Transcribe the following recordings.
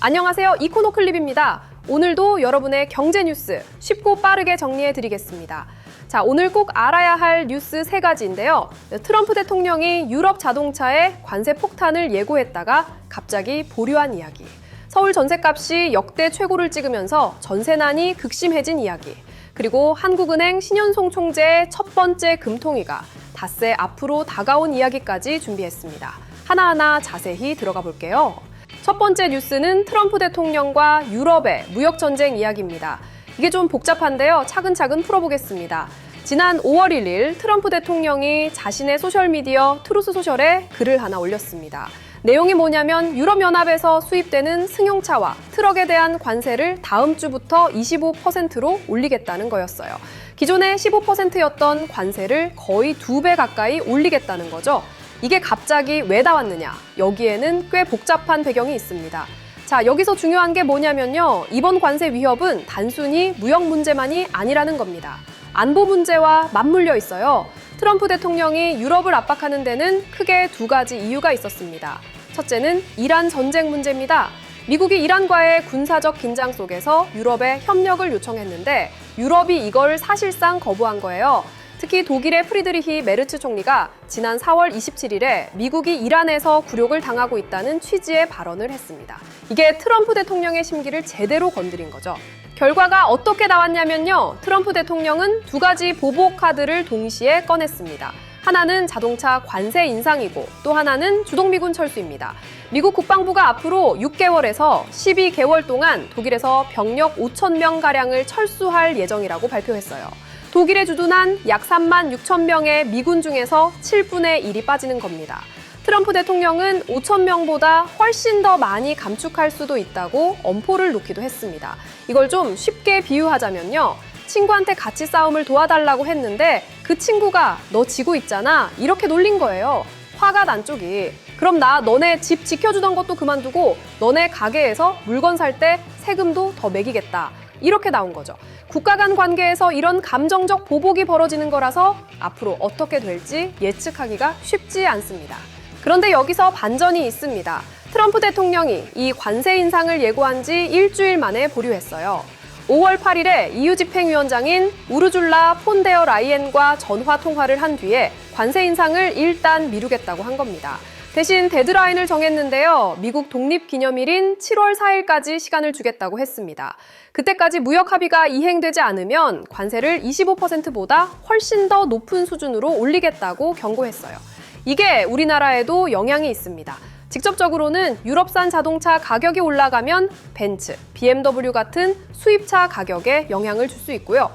안녕하세요. 이코노클립입니다. 오늘도 여러분의 경제 뉴스 쉽고 빠르게 정리해 드리겠습니다. 자, 오늘 꼭 알아야 할 뉴스 3가지인데요. 트럼프 대통령이 유럽 자동차에 관세 폭탄을 예고했다가 갑자기 보류한 이야기. 서울 전셋값이 역대 최고를 찍으면서 전세난이 극심해진 이야기. 그리고 한국은행 신현송 총재의 첫 번째 금통위가 닷새 앞으로 다가온 이야기까지 준비했습니다. 하나하나 자세히 들어가 볼게요. 첫 번째 뉴스는 트럼프 대통령과 유럽의 무역전쟁 이야기입니다. 이게 좀 복잡한데요. 차근차근 풀어보겠습니다. 지난 5월 1일 트럼프 대통령이 자신의 소셜미디어 트루스 소셜에 글을 하나 올렸습니다. 내용이 뭐냐면 유럽연합에서 수입되는 승용차와 트럭에 대한 관세를 다음 주부터 25%로 올리겠다는 거였어요. 기존에 15%였던 관세를 거의 2배 가까이 올리겠다는 거죠. 이게 갑자기 왜 나왔느냐? 여기에는 꽤 복잡한 배경이 있습니다. 자, 여기서 중요한 게 뭐냐면요. 이번 관세 위협은 단순히 무역 문제만이 아니라는 겁니다. 안보 문제와 맞물려 있어요. 트럼프 대통령이 유럽을 압박하는 데는 크게 2가지 이유가 있었습니다. 첫째는 이란 전쟁 문제입니다. 미국이 이란과의 군사적 긴장 속에서 유럽에 협력을 요청했는데 유럽이 이걸 사실상 거부한 거예요. 특히 독일의 프리드리히 메르츠 총리가 지난 4월 27일에 미국이 이란에서 굴욕을 당하고 있다는 취지의 발언을 했습니다. 이게 트럼프 대통령의 심기를 제대로 건드린 거죠. 결과가 어떻게 나왔냐면요. 트럼프 대통령은 2가지 보복 카드를 동시에 꺼냈습니다. 하나는 자동차 관세 인상이고 또 하나는 주동미군 철수입니다. 미국 국방부가 앞으로 6개월에서 12개월 동안 독일에서 병력 5,000명가량을 철수할 예정이라고 발표했어요. 독일에 주둔한 약 3만 6천 명의 미군 중에서 7분의 1이 빠지는 겁니다. 트럼프 대통령은 5천 명보다 훨씬 더 많이 감축할 수도 있다고 엄포를 놓기도 했습니다. 이걸 좀 쉽게 비유하자면요. 친구한테 같이 싸움을 도와달라고 했는데 그 친구가 너 지고 있잖아 이렇게 놀린 거예요. 화가 난 쪽이. 그럼 나 너네 집 지켜주던 것도 그만두고 너네 가게에서 물건 살 때 세금도 더 매기겠다. 이렇게 나온 거죠. 국가 간 관계에서 이런 감정적 보복이 벌어지는 거라서 앞으로 어떻게 될지 예측하기가 쉽지 않습니다. 그런데 여기서 반전이 있습니다. 트럼프 대통령이 이 관세 인상을 예고한 지 일주일 만에 보류했어요. 5월 8일에 EU 집행위원장인 우르줄라 폰데어 라이엔과 전화 통화를 한 뒤에 관세 인상을 일단 미루겠다고 한 겁니다. 대신 데드라인을 정했는데요. 미국 독립기념일인 7월 4일까지 시간을 주겠다고 했습니다. 그때까지 무역 합의가 이행되지 않으면 관세를 25%보다 훨씬 더 높은 수준으로 올리겠다고 경고했어요. 이게 우리나라에도 영향이 있습니다. 직접적으로는 유럽산 자동차 가격이 올라가면 벤츠, BMW 같은 수입차 가격에 영향을 줄 수 있고요.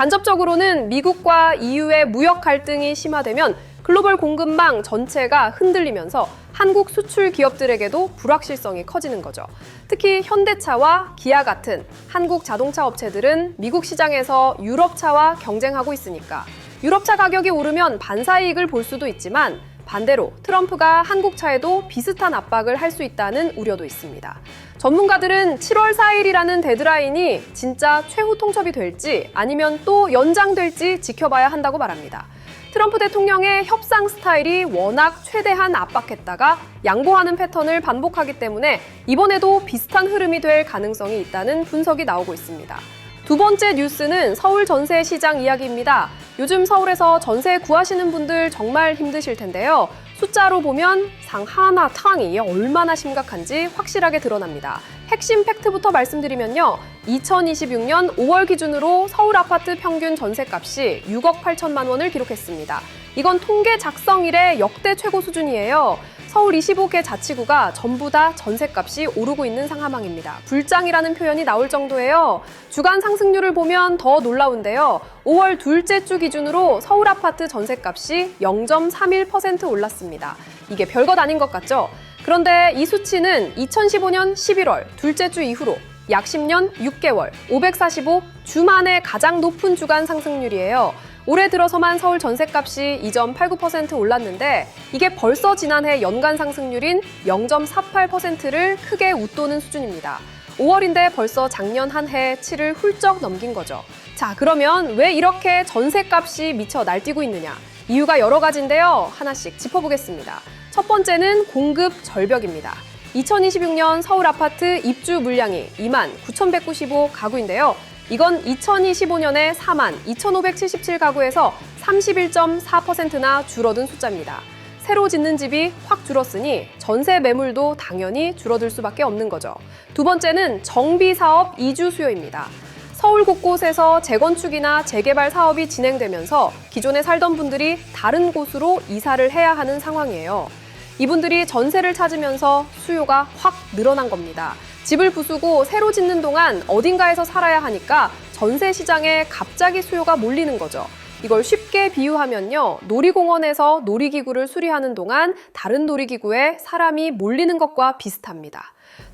간접적으로는 미국과 EU의 무역 갈등이 심화되면 글로벌 공급망 전체가 흔들리면서 한국 수출 기업들에게도 불확실성이 커지는 거죠. 특히 현대차와 기아 같은 한국 자동차 업체들은 미국 시장에서 유럽차와 경쟁하고 있으니까 유럽차 가격이 오르면 반사이익을 볼 수도 있지만 반대로 트럼프가 한국 차에도 비슷한 압박을 할 수 있다는 우려도 있습니다. 전문가들은 7월 4일이라는 데드라인이 진짜 최후 통첩이 될지 아니면 또 연장될지 지켜봐야 한다고 말합니다. 트럼프 대통령의 협상 스타일이 워낙 최대한 압박했다가 양보하는 패턴을 반복하기 때문에 이번에도 비슷한 흐름이 될 가능성이 있다는 분석이 나오고 있습니다. 두 번째 뉴스는 서울 전세 시장 이야기입니다. 요즘 서울에서 전세 구하시는 분들 정말 힘드실 텐데요. 숫자로 보면 상하나 탕이 얼마나 심각한지 확실하게 드러납니다. 핵심 팩트부터 말씀드리면요. 2026년 5월 기준으로 서울 아파트 평균 전셋값이 6억 8천만 원을 기록했습니다. 이건 통계 작성 이래 역대 최고 수준이에요. 서울 25개 자치구가 전부 다 전셋값이 오르고 있는 상황입니다. 불장이라는 표현이 나올 정도예요. 주간 상승률을 보면 더 놀라운데요. 5월 둘째 주 기준으로 서울 아파트 전셋값이 0.31% 올랐습니다. 이게 별것 아닌 것 같죠? 그런데 이 수치는 2015년 11월 둘째 주 이후로 약 10년 6개월 545주 만에 가장 높은 주간 상승률이에요. 올해 들어서만 서울 전셋값이 2.89% 올랐는데 이게 벌써 지난해 연간 상승률인 0.48%를 크게 웃도는 수준입니다. 5월인데 벌써 작년 한 해 7을 훌쩍 넘긴 거죠. 자, 그러면 왜 이렇게 전셋값이 미쳐 날뛰고 있느냐? 이유가 여러 가지인데요. 하나씩 짚어보겠습니다. 첫 번째는 공급 절벽입니다. 2026년 서울 아파트 입주 물량이 29,195 가구인데요. 이건 2025년에 42,577가구에서 31.4%나 줄어든 숫자입니다. 새로 짓는 집이 확 줄었으니 전세 매물도 당연히 줄어들 수밖에 없는 거죠. 두 번째는 정비 사업 이주 수요입니다. 서울 곳곳에서 재건축이나 재개발 사업이 진행되면서 기존에 살던 분들이 다른 곳으로 이사를 해야 하는 상황이에요. 이분들이 전세를 찾으면서 수요가 확 늘어난 겁니다. 집을 부수고 새로 짓는 동안 어딘가에서 살아야 하니까 전세 시장에 갑자기 수요가 몰리는 거죠. 이걸 쉽게 비유하면요. 놀이공원에서 놀이기구를 수리하는 동안 다른 놀이기구에 사람이 몰리는 것과 비슷합니다.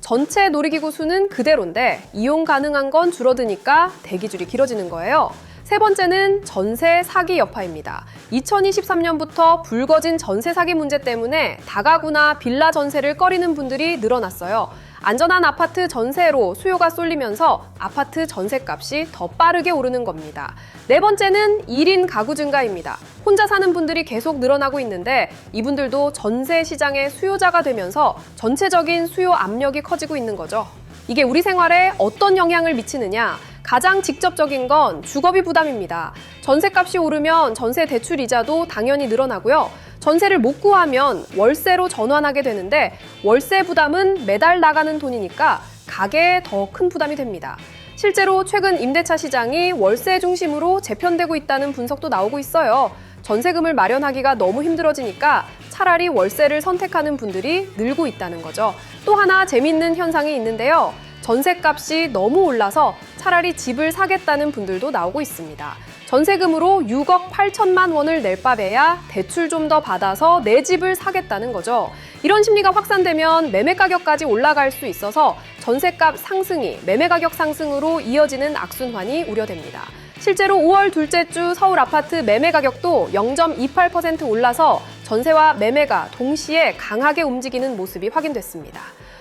전체 놀이기구 수는 그대로인데 이용 가능한 건 줄어드니까 대기줄이 길어지는 거예요. 세 번째는 전세 사기 여파입니다. 2023년부터 불거진 전세 사기 문제 때문에 다가구나 빌라 전세를 꺼리는 분들이 늘어났어요. 안전한 아파트 전세로 수요가 쏠리면서 아파트 전세값이 더 빠르게 오르는 겁니다. 네 번째는 1인 가구 증가입니다. 혼자 사는 분들이 계속 늘어나고 있는데 이분들도 전세 시장의 수요자가 되면서 전체적인 수요 압력이 커지고 있는 거죠. 이게 우리 생활에 어떤 영향을 미치느냐? 가장 직접적인 건 주거비 부담입니다. 전세값이 오르면 전세 대출 이자도 당연히 늘어나고요. 전세를 못 구하면 월세로 전환하게 되는데 월세 부담은 매달 나가는 돈이니까 가계에 더 큰 부담이 됩니다. 실제로 최근 임대차 시장이 월세 중심으로 재편되고 있다는 분석도 나오고 있어요. 전세금을 마련하기가 너무 힘들어지니까 차라리 월세를 선택하는 분들이 늘고 있다는 거죠. 또 하나 재밌는 현상이 있는데요. 전세값이 너무 올라서 차라리 집을 사겠다는 분들도 나오고 있습니다. 전세금으로 6억 8천만 원을 낼 바에야 대출 좀 더 받아서 내 집을 사겠다는 거죠. 이런 심리가 확산되면 매매 가격까지 올라갈 수 있어서 전세값 상승이 매매 가격 상승으로 이어지는 악순환이 우려됩니다. 실제로 5월 둘째 주 서울 아파트 매매 가격도 0.28% 올라서 전세와 매매가 동시에 강하게 움직이는 모습이 확인됐습니다.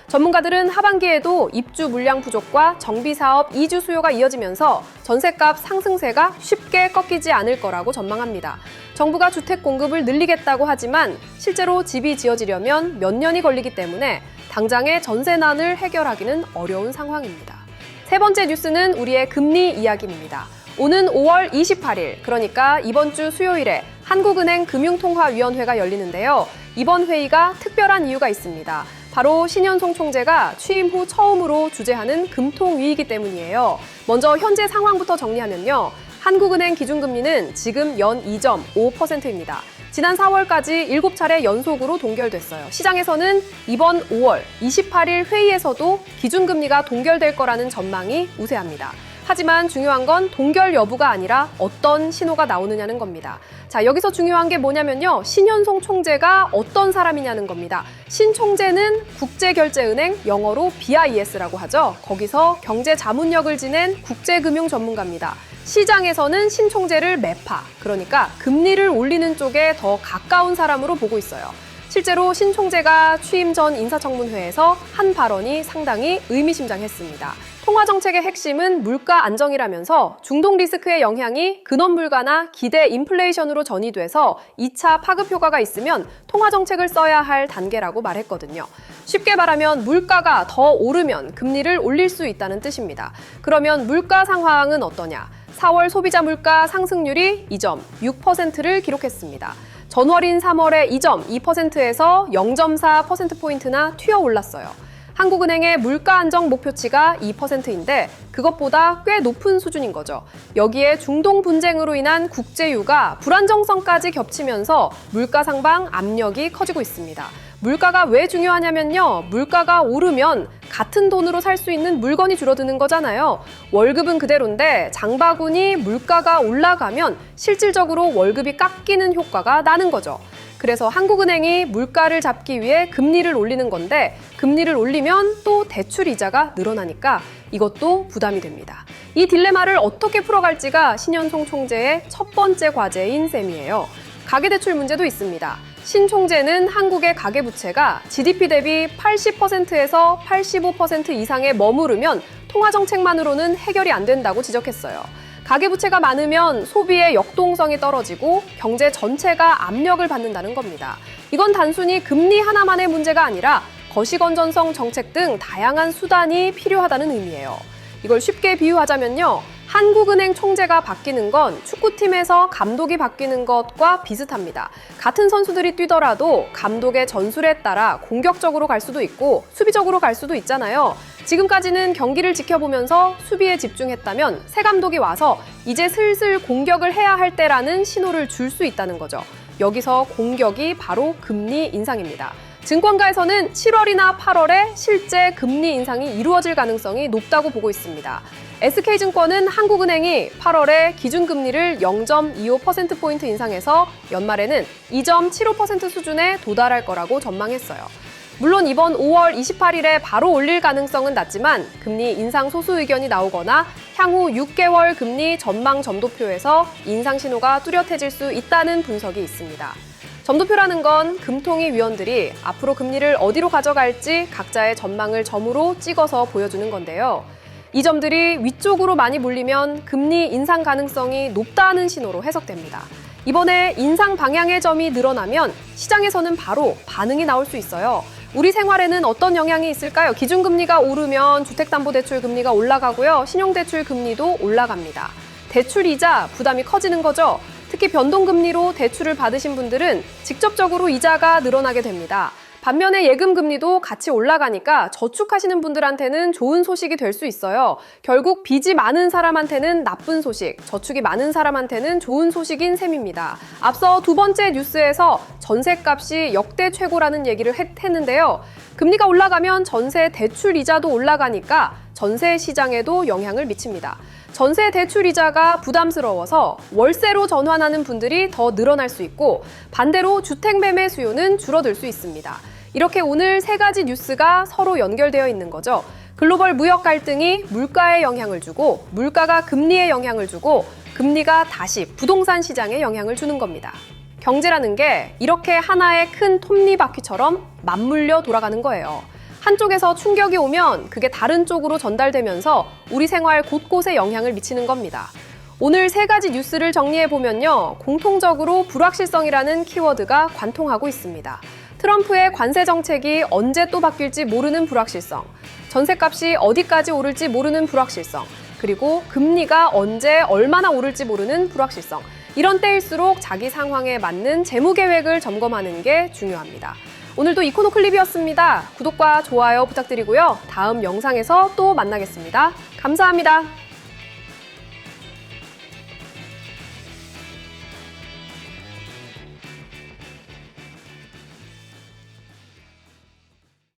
전문가들은 하반기에도 입주 물량 부족과 정비 사업 이주 수요가 이어지면서 전세값 상승세가 쉽게 꺾이지 않을 거라고 전망합니다. 정부가 주택 공급을 늘리겠다고 하지만 실제로 집이 지어지려면 몇 년이 걸리기 때문에 당장의 전세난을 해결하기는 어려운 상황입니다. 세 번째 뉴스는 우리의 금리 이야기입니다. 오는 5월 28일, 그러니까 이번 주 수요일에 한국은행 금융통화위원회가 열리는데요. 이번 회의가 특별한 이유가 있습니다. 바로 신현송 총재가 취임 후 처음으로 주재하는 금통위이기 때문이에요. 먼저 현재 상황부터 정리하면요. 한국은행 기준금리는 지금 연 2.5%입니다. 지난 4월까지 7차례 연속으로 동결됐어요. 시장에서는 이번 5월 28일 회의에서도 기준금리가 동결될 거라는 전망이 우세합니다. 하지만 중요한 건 동결 여부가 아니라 어떤 신호가 나오느냐는 겁니다. 자, 여기서 중요한 게 뭐냐면요. 신현송 총재가 어떤 사람이냐는 겁니다. 신 총재는 국제결제은행, 영어로 BIS라고 하죠. 거기서 경제자문역을 지낸 국제금융 전문가입니다. 시장에서는 신 총재를 매파, 그러니까 금리를 올리는 쪽에 더 가까운 사람으로 보고 있어요. 실제로 신 총재가 취임 전 인사청문회에서 한 발언이 상당히 의미심장했습니다. 통화정책의 핵심은 물가 안정이라면서 중동 리스크의 영향이 근원물가나 기대 인플레이션으로 전이돼서 2차 파급 효과가 있으면 통화정책을 써야 할 단계라고 말했거든요. 쉽게 말하면 물가가 더 오르면 금리를 올릴 수 있다는 뜻입니다. 그러면 물가 상황은 어떠냐? 4월 소비자 물가 상승률이 2.6%를 기록했습니다. 전월인 3월에 2.2%에서 0.4%포인트나 튀어 올랐어요. 한국은행의 물가 안정 목표치가 2%인데 그것보다 꽤 높은 수준인 거죠. 여기에 중동 분쟁으로 인한 국제유가 불안정성까지 겹치면서 물가 상방 압력이 커지고 있습니다. 물가가 왜 중요하냐면요. 물가가 오르면 같은 돈으로 살 수 있는 물건이 줄어드는 거잖아요. 월급은 그대로인데 장바구니 물가가 올라가면 실질적으로 월급이 깎이는 효과가 나는 거죠. 그래서 한국은행이 물가를 잡기 위해 금리를 올리는 건데 금리를 올리면 또 대출 이자가 늘어나니까 이것도 부담이 됩니다. 이 딜레마를 어떻게 풀어갈지가 신현송 총재의 첫 번째 과제인 셈이에요. 가계대출 문제도 있습니다. 신 총재는 한국의 가계부채가 GDP 대비 80%에서 85% 이상에 머무르면 통화정책만으로는 해결이 안 된다고 지적했어요. 가계부채가 많으면 소비의 역동성이 떨어지고 경제 전체가 압력을 받는다는 겁니다. 이건 단순히 금리 하나만의 문제가 아니라 거시건전성 정책 등 다양한 수단이 필요하다는 의미예요. 이걸 쉽게 비유하자면요. 한국은행 총재가 바뀌는 건 축구팀에서 감독이 바뀌는 것과 비슷합니다. 같은 선수들이 뛰더라도 감독의 전술에 따라 공격적으로 갈 수도 있고 수비적으로 갈 수도 있잖아요. 지금까지는 경기를 지켜보면서 수비에 집중했다면 새 감독이 와서 이제 슬슬 공격을 해야 할 때라는 신호를 줄 수 있다는 거죠. 여기서 공격이 바로 금리 인상입니다. 증권가에서는 7월이나 8월에 실제 금리 인상이 이루어질 가능성이 높다고 보고 있습니다. SK증권은 한국은행이 8월에 기준금리를 0.25%포인트 인상해서 연말에는 2.75% 수준에 도달할 거라고 전망했어요. 물론 이번 5월 28일에 바로 올릴 가능성은 낮지만 금리 인상 소수 의견이 나오거나 향후 6개월 금리 전망 점도표에서 인상 신호가 뚜렷해질 수 있다는 분석이 있습니다. 점도표라는 건 금통위 위원들이 앞으로 금리를 어디로 가져갈지 각자의 전망을 점으로 찍어서 보여주는 건데요. 이 점들이 위쪽으로 많이 몰리면 금리 인상 가능성이 높다는 신호로 해석됩니다. 이번에 인상 방향의 점이 늘어나면 시장에서는 바로 반응이 나올 수 있어요. 우리 생활에는 어떤 영향이 있을까요? 기준금리가 오르면 주택담보대출 금리가 올라가고요. 신용대출 금리도 올라갑니다. 대출이자 부담이 커지는 거죠. 특히 변동금리로 대출을 받으신 분들은 직접적으로 이자가 늘어나게 됩니다. 반면에 예금금리도 같이 올라가니까 저축하시는 분들한테는 좋은 소식이 될 수 있어요. 결국 빚이 많은 사람한테는 나쁜 소식, 저축이 많은 사람한테는 좋은 소식인 셈입니다. 앞서 두 번째 뉴스에서 전세값이 역대 최고라는 얘기를 했는데요. 금리가 올라가면 전세 대출 이자도 올라가니까 전세 시장에도 영향을 미칩니다. 전세 대출 이자가 부담스러워서 월세로 전환하는 분들이 더 늘어날 수 있고 반대로 주택 매매 수요는 줄어들 수 있습니다. 이렇게 오늘 세 가지 뉴스가 서로 연결되어 있는 거죠. 글로벌 무역 갈등이 물가에 영향을 주고 물가가 금리에 영향을 주고 금리가 다시 부동산 시장에 영향을 주는 겁니다. 경제라는 게 이렇게 하나의 큰 톱니바퀴처럼 맞물려 돌아가는 거예요. 한쪽에서 충격이 오면 그게 다른 쪽으로 전달되면서 우리 생활 곳곳에 영향을 미치는 겁니다. 오늘 세 가지 뉴스를 정리해보면요. 공통적으로 불확실성이라는 키워드가 관통하고 있습니다. 트럼프의 관세 정책이 언제 또 바뀔지 모르는 불확실성, 전세값이 어디까지 오를지 모르는 불확실성, 그리고 금리가 언제 얼마나 오를지 모르는 불확실성. 이런 때일수록 자기 상황에 맞는 재무 계획을 점검하는 게 중요합니다. 오늘도 이코노클립이었습니다. 구독과 좋아요 부탁드리고요. 다음 영상에서 또 만나겠습니다. 감사합니다.